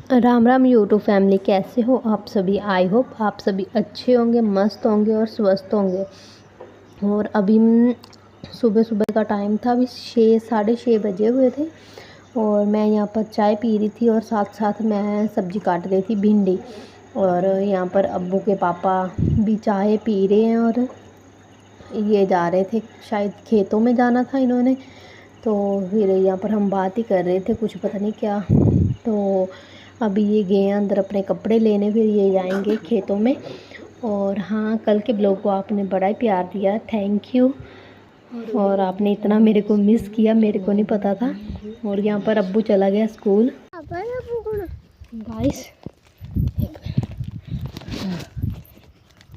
Ram Ram YouTube family, कैसे हो आप सभी। आई होप आप सभी अच्छे होंगे, मस्त होंगे और स्वस्थ होंगे। और अभी सुबह सुबह का टाइम था, अभी 6 साढ़े 6 बजे हुए थे और मैं यहाँ पर चाय पी रही थी और साथ साथ मैं सब्ज़ी काट रही थी, भिंडी। और यहाँ पर अब्बू के पापा भी चाय पी रहे हैं और ये जा रहे थे, शायद खेतों में जाना था इन्होंने। तो फिर यहाँ पर हम बात ही कर रहे थे, कुछ पता नहीं क्या। तो अभी ये गए हैं अंदर अपने कपड़े लेने, फिर ये जाएंगे खेतों में। और हाँ, कल के ब्लॉग को आपने बड़ा ही प्यार दिया, थैंक यू। और आपने इतना मेरे को मिस किया, मेरे को नहीं पता था। और यहाँ पर अब्बू चला गया स्कूल। गाइस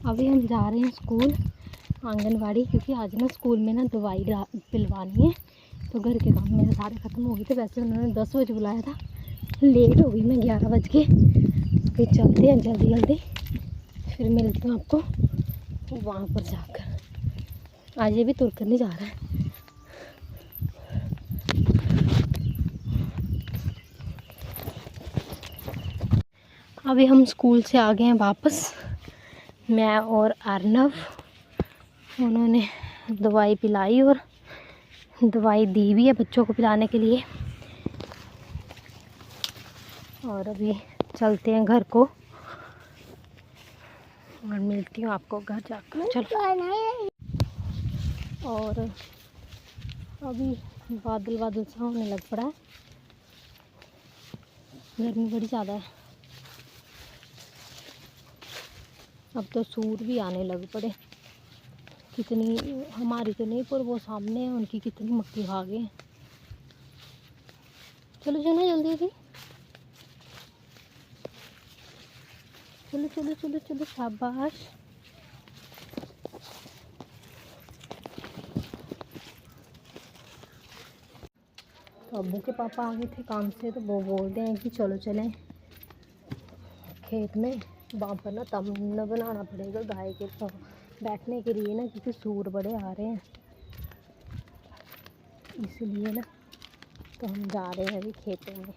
अभी हम जा रहे हैं स्कूल, आंगनवाड़ी, क्योंकि आज ना स्कूल में ना दवाई पिलवानी है। तो घर के काम मेरे सारे ख़त्म हो गए थे। वैसे उन्होंने 10 बजे बुलाया था, लेट हो गई मैं 11 बज के। फिर चलते हैं जल्दी जल्दी, फिर मिलती हूँ आपको वहाँ पर जाकर। आज ये भी तुर कर नहीं जा रहा है। अभी हम स्कूल से आ गए हैं वापस, मैं और अर्नव। उन्होंने दवाई पिलाई और दवाई दी भी है बच्चों को पिलाने के लिए। और अभी चलते हैं घर को और मिलती हूँ आपको घर जाकर। चलो। और अभी बादल बादल सा होने लग पड़ा है, गर्मी बड़ी ज़्यादा है। अब तो सूर भी आने लग पड़े। कितनी, हमारी तो नहीं पर वो सामने है, उनकी कितनी मक्खी खा गए। चलो चलो जल्दी जल्दी, चलो चलो चलो चलो, शाबाश। तो अब्बू के पापा आ गए थे काम से, तो वो बोलते हैं कि चलो चलें खेत में। वहाँ पर ना तम्बू बनाना पड़ेगा गाय के बैठने के लिए ना, क्योंकि सूर बड़े आ रहे हैं, इसलिए ना। तो हम जा रहे हैं अभी खेतों में।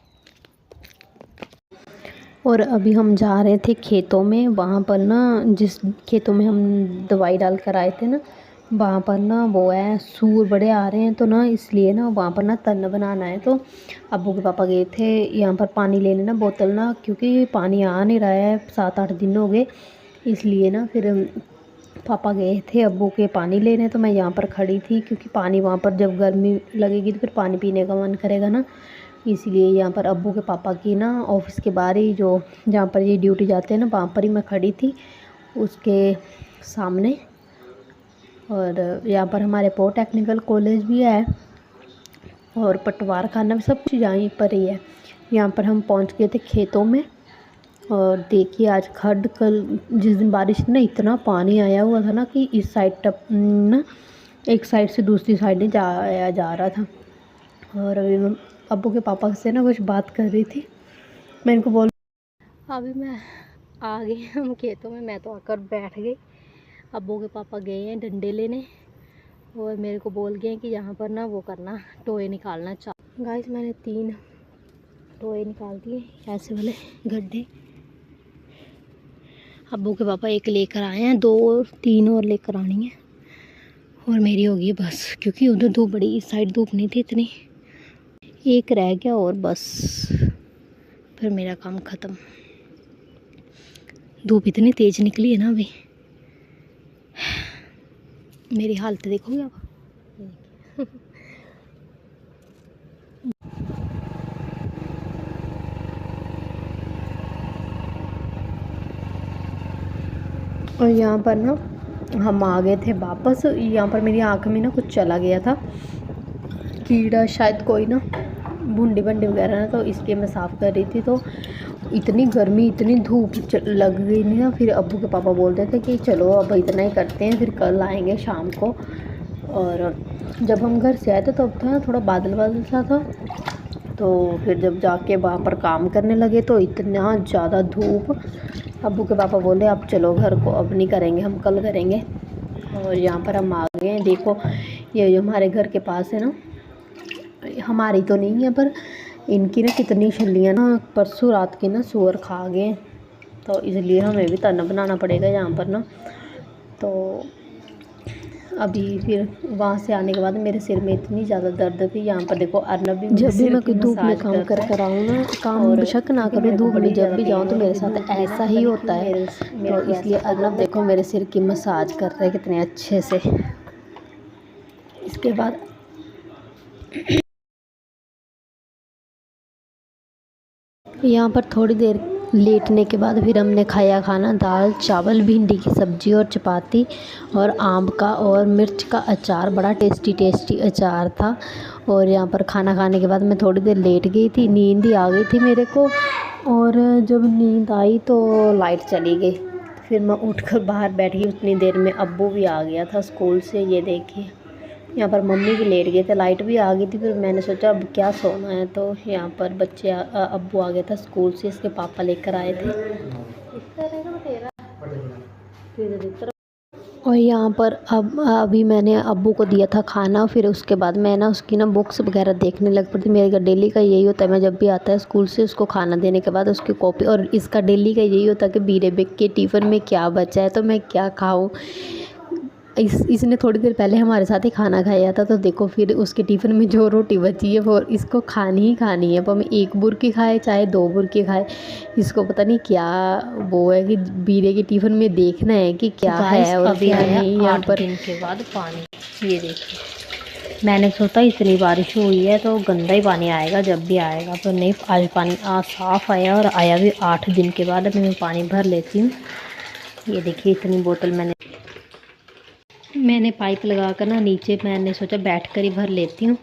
और अभी हम जा रहे थे खेतों में। वहाँ पर ना, जिस खेतों में हम दवाई डाल कर आए थे ना, वहाँ पर ना वो है, सूर बड़े आ रहे हैं। तो ना इसलिए ना वहाँ पर ना तन बनाना है। तो अब्बू के पापा गए थे यहाँ पर पानी लेने ना, बोतल ना, क्योंकि पानी आ नहीं रहा है, 7-8 दिन हो गए, इसलिए ना। फिर पापा गए थे अब्बू के पानी लेने, तो मैं यहाँ पर खड़ी थी, क्योंकि पानी वहाँ पर जब गर्मी लगेगी तो फिर पानी पीने का मन करेगा ना, इसलिए यहाँ पर अब्बू के पापा की ना ऑफिस के बाहर ही, जो जहाँ पर ये ड्यूटी जाते हैं ना, वहाँ पर ही मैं खड़ी थी, उसके सामने। और यहाँ पर हमारे पॉलिटेक्निकल कॉलेज भी है और पटवार खाना भी, सब कुछ यहाँ पर ही है। यहाँ पर हम पहुँच गए थे खेतों में। और देखिए आज खड, कल जिस दिन बारिश ना, इतना पानी आया हुआ था ना कि इस साइड टप ना, एक साइड से दूसरी साइड नहीं जाया जा रहा था। और अभी मैं अब्बू के पापा से ना कुछ बात कर रही थी, मैं इनको बोल, अभी मैं आ गई हम खेतों में। मैं तो आकर बैठ गई। अब्बू के पापा गए हैं डंडे लेने और मेरे को बोल गए हैं कि यहाँ पर ना वो करना, टोए निकालना। गाइस मैंने 3 टोए निकाल दिए, ऐसे वाले गड्ढे। अब्बू के पापा एक लेकर आए हैं, 2-3 और लेकर आनी है और मेरी होगी बस, क्योंकि उधर धूप बड़ी, इस साइड धूप नहीं थी इतनी। एक रह गया और बस, फिर मेरा काम ख़त्म। धूप इतनी तेज़ निकली है ना अभी, मेरी हालत देखोगे आप। और यहाँ पर ना हम आ गए थे वापस। यहाँ पर मेरी आँख में ना कुछ चला गया था, कीड़ा शायद कोई ना, भुंडी भंडी वगैरह ना, तो इसलिए मैं साफ़ कर रही थी। तो इतनी गर्मी, इतनी धूप लग गई ना। फिर अब्बू के पापा बोलते थे कि चलो अब इतना ही करते हैं, फिर कल आएंगे शाम को। और जब हम घर से आए थे तब था थोड़ा बादल बादल सा था। तो फिर जब जाके वहाँ पर काम करने लगे तो इतना ज़्यादा धूप। अब्बू के पापा बोले अब चलो घर को, अब नहीं करेंगे, हम कल करेंगे। और यहाँ पर हम आ गए हैं। देखो ये जो हमारे घर के पास है ना, हमारी तो नहीं है पर इनकी ना कितनी छलियाँ ना परसों रात के ना सूअर खा गए, तो इसलिए हमें भी तन बनाना पड़ेगा यहाँ पर ना। तो अभी फिर वहाँ से आने के बाद मेरे सिर में इतनी ज़्यादा दर्द थी। यहाँ पर देखो अर्नब भी जब भी मैं कोई धूप में काम कर आऊँ ना, काम बेशक ना करूँ, धूप में जब भी जाऊँ तो मेरे साथ ऐसा ही होता है। तो इसलिए अर्नब देखो मेरे सिर की मसाज कर रहे हैं कितने अच्छे से। इसके बाद यहाँ पर थोड़ी देर लेटने के बाद फिर हमने खाया खाना, दाल चावल, भिंडी की सब्ज़ी और चपाती और आम का और मिर्च का अचार, बड़ा टेस्टी अचार था। और यहाँ पर खाना खाने के बाद मैं थोड़ी देर लेट गई थी, नींद ही आ गई थी मेरे को। और जब नींद आई तो लाइट चली गई, फिर मैं उठकर बाहर बैठ गई। उतनी देर में अब्बू भी आ गया था स्कूल से। ये देखिए यहाँ पर मम्मी भी लेट गए थे, लाइट भी आ गई थी। फिर मैंने सोचा अब क्या सोना है, तो यहाँ पर अब्बू आ गया था स्कूल से, इसके पापा लेकर आए थे। और यहाँ पर अब अभी मैंने अब्बू को दिया था खाना, फिर उसके बाद मैं ना उसकी ना बुक्स वगैरह देखने लग पड़ती। मेरे डेली का यही होता है, मैं जब भी आता है स्कूल से उसको खाना देने के बाद उसकी कॉपी, और इसका डेली का यही होता है कि बीरे बेग के टिफ़िन में क्या बचा है तो मैं क्या खाऊँ। इसने थोड़ी देर पहले हमारे साथ ही खाना खाया था, तो देखो फिर उसके टिफ़िन में जो रोटी बची है वो इसको खानी ही खानी है। पर मैं 1 बुर्की खाए चाहे 2 बुर्की खाए, इसको पता नहीं क्या वो है कि बीरे के टिफ़िन में देखना है कि क्या है और क्या नहीं। यहाँ पर 8 दिन के बाद पानी, ये देखिए मैंने सोचा इतनी बारिश हुई है तो गंदा ही पानी आएगा जब भी आएगा, पर नहीं, आज पानी साफ़ आया और आया भी 8 दिन के बाद। अभी मैं पानी भर लेती हूँ। ये देखिए इतनी बोतल मैंने पाइप लगा कर ना नीचे, मैंने सोचा बैठ कर ही भर लेती हूँ,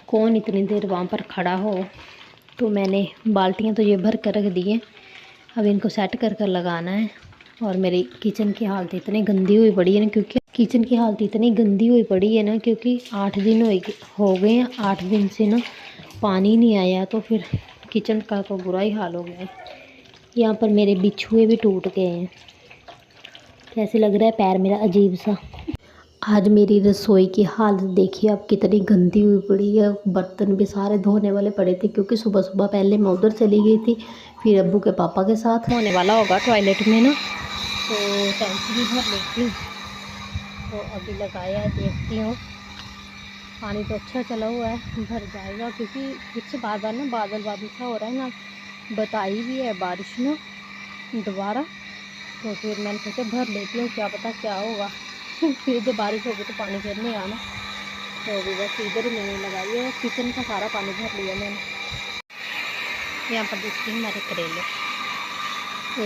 कौन इतनी देर वहाँ पर खड़ा हो। तो मैंने बाल्टियाँ तो ये भर कर रख दी हैं, अब इनको सेट कर कर लगाना है। और मेरी किचन की हालत इतनी गंदी हुई पड़ी है ना, क्योंकि 8 दिन हो गए हैं, 8 दिन से ना पानी नहीं आया, तो फिर किचन का तो बुरा ही हाल हो गया है। यहाँ पर मेरे बिछुए भी टूट गए हैं, कैसे लग रहा है पैर मेरा अजीब सा। आज मेरी रसोई की हालत देखिए अब कितनी गंदी हुई पड़ी है। बर्तन भी सारे धोने वाले पड़े थे, क्योंकि सुबह सुबह पहले मैं उधर चली गई थी, फिर अब्बू के पापा के साथ होने वाला होगा टॉयलेट में ना, तो टैंकी भी भर लेती हूँ। तो अभी लगाया, देखती हूँ, पानी तो अच्छा चला हुआ है, भर जाएगा, क्योंकि इससे बार बार ना बादल सा हो रहा है ना, बताई भी है बारिश ना दोबारा। तो फिर मैंने सोचा भर लेती हूँ, क्या पता क्या होगा। फिर जब बारिश होगी तो पानी फिर नहीं आना, तो अभी बस इधर ही मैंने लगाई है। किचन का सारा पानी भर लिया मैंने। यहाँ पर देखती हूँ हमारे करेले,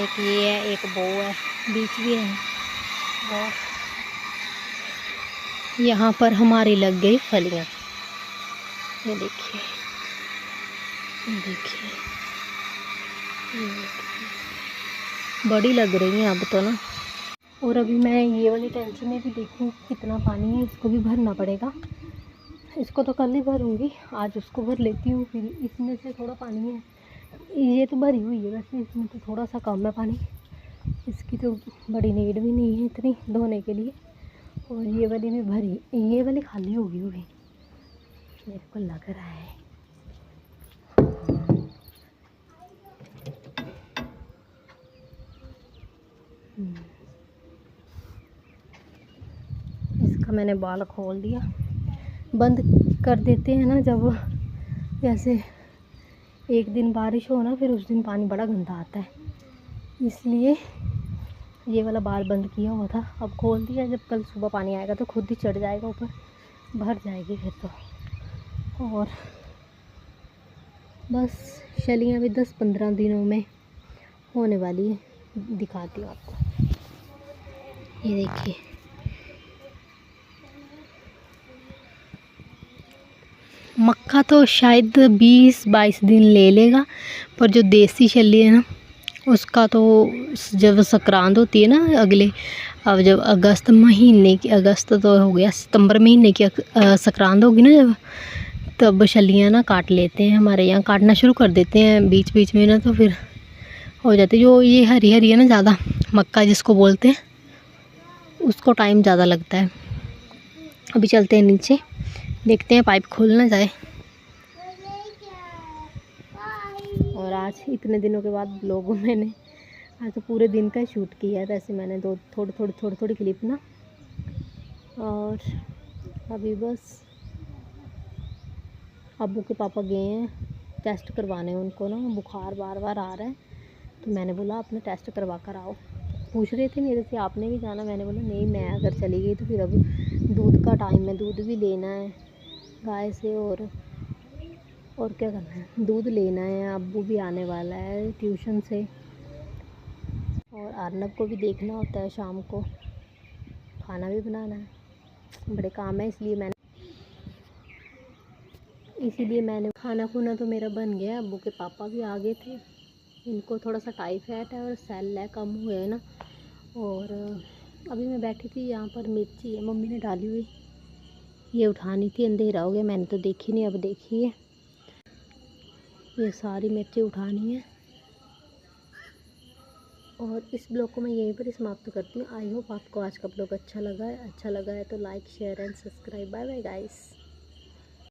एक ये है, एक वो है, बीच भी है, और यहाँ पर हमारी लग गई फलियाँ। ये देखिए, बड़ी लग रही हैं अब तो ना। और अभी मैं ये वाली टंकी में भी देखूँ कितना पानी है, इसको भी भरना पड़ेगा। इसको तो कल ही भरूँगी, आज उसको भर लेती हूँ। फिर इसमें से थोड़ा पानी है, ये तो भरी हुई है वैसे, इसमें तो थोड़ा सा कम है पानी, इसकी तो बड़ी नीड भी नहीं है इतनी धोने के लिए। और ये वाली में भरी, ये वाली खाली होगी अभी, मेरे को लग रहा है। इसका मैंने बाल खोल दिया, बंद कर देते हैं ना जब जैसे एक दिन बारिश हो ना, फिर उस दिन पानी बड़ा गंदा आता है, इसलिए ये वाला बाल बंद किया हुआ था, अब खोल दिया। जब कल सुबह पानी आएगा तो खुद ही चढ़ जाएगा ऊपर, भर जाएगी फिर तो। और बस शलियाँ भी 10-15 दिनों में होने वाली है, दिखाती हूँ आपको। ये देखिए, मक्का तो शायद 20-22 दिन ले लेगा, पर जो देसी शली है ना उसका तो जब संक्रांत होती है ना अगले, अब जब अगस्त महीने की, अगस्त तो हो गया, सितंबर महीने की संक्रांत होगी ना जब, तब शलियाँ ना काट लेते हैं, हमारे यहाँ काटना शुरू कर देते हैं बीच बीच में ना, तो फिर हो जाती है। जो ये हरी हरी है ना ज़्यादा, मक्का जिसको बोलते हैं, उसको टाइम ज़्यादा लगता है। अभी चलते हैं नीचे, देखते हैं पाइप खोल ना जाए। और आज इतने दिनों के बाद ब्लॉग मैंने आज तो पूरे दिन का शूट किया है। वैसे मैंने थोड़ी थोड़ी क्लिप ना। और अभी बस अब्बू के पापा गए हैं टेस्ट करवाने, उनको ना बुखार बार बार आ रहा है, तो मैंने बोला अपना टेस्ट करवा कर आओ। पूछ रहे थे मेरे से आपने भी जाना, मैंने बोला नहीं, मैं अगर चली गई तो फिर अब दूध का टाइम है, दूध भी लेना है गाय से, और क्या करना है, दूध लेना है। अब्बू भी आने वाला है ट्यूशन से, और अर्नब को भी देखना होता है, शाम को खाना भी बनाना है, बड़े काम है। इसीलिए मैंने खाना खुना तो मेरा बन गया। अब्बू के पापा भी आ गए थे, इनको थोड़ा सा टाइफाइड है और सेल है कम हुए हैं ना। और अभी मैं बैठी थी यहाँ पर, मिर्ची है मम्मी ने डाली हुई, ये उठानी थी, अंधेरा हो गया, मैंने तो देखी नहीं, अब देखी है। ये सारी मिर्ची उठानी है। और इस ब्लॉग को मैं यहीं पर समाप्त करती हूँ। आई होप आपको आज का ब्लॉग अच्छा लगा है तो like share and subscribe. Bye bye guys.